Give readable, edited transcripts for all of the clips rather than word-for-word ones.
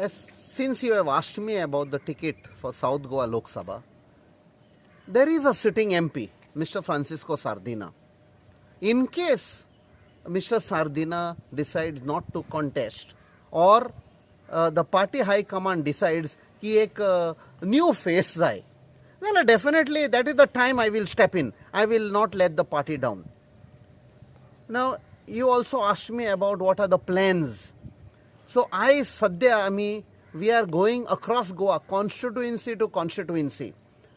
Since you have asked me about the ticket for South Goa Lok Sabha, there is a sitting MP, Mr. Francisco Sardina. In case Mr. Sardina decides not to contest, or the party high command decides कि एक new face जाए, well, definitely that is the time I will step in. I will not let the party down. Now, you also asked me about what are the plans. So we are going across Goa, constituency to constituency,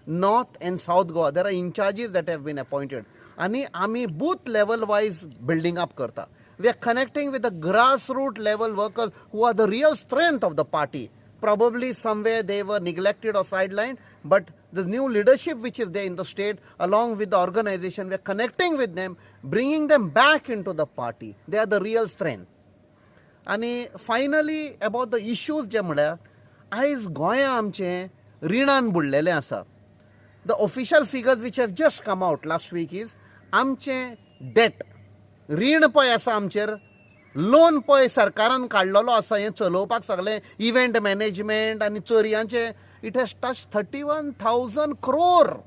North and South Goa. There are in charges that have been appointed. And we booth level wise building up karta. We are connecting with the grassroots level workers who are the real strength of the party. Probably somewhere they were neglected or sidelined, but the new leadership which is there in the state, along with the organization, we are connecting with them, bringing them back into the party. They are the real strength. And finally, about the issues जे म्हळ्यार आयज गोंया आमचे रिणान बुडलेले आसा. The official figures which have just come out last week is आमचे debt, रीण पळय आसा आमचेर, लोन पळय सरकारान काडलेलो आसा हें चलोवपाक सगळें इव्हेंट मॅनेजमेंट आनी चोरयांचे, it has touched 31,000 crore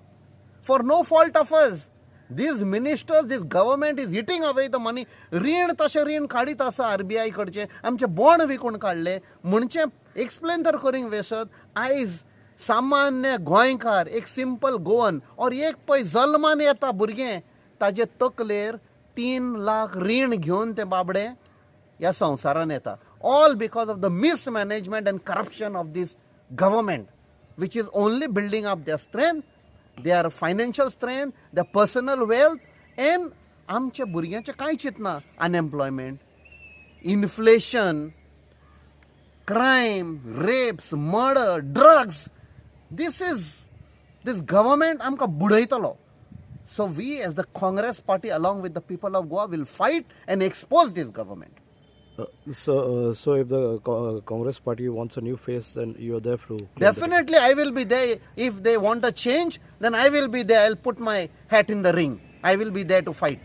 for no fault of us. These ministers, this government is eating away the money. रीण तशें रीण काडीत आसा RBI कडचे, आमचे बॉन्ड विकून काडले. म्हणचे एक्सप्लेन तर करूंक वेसत आयज सामान्य गोंयकार, एक सिंपल गोवन और एक पळय जल्मान येता भुरगें, ताजे तकलेर 3 लाख रीण घेवन ते बाबडे ह्या संवसारान येता. All because of the mismanagement and corruption of this government, which is only building up their strength, their financial strength, their personal wealth, and आमच्या भुरग्यांचे कांय चिंतना. Unemployment, inflation, crime, rapes, murder, drugs. This government आमकां बुडयतलो. So we as the Congress party along with the people of Goa will fight and expose this government. So if the Congress party wants a new face, then you are there to... Definitely I will be there. If they want a change, then I will be there. I'll put my hat in the ring. I will be there to fight.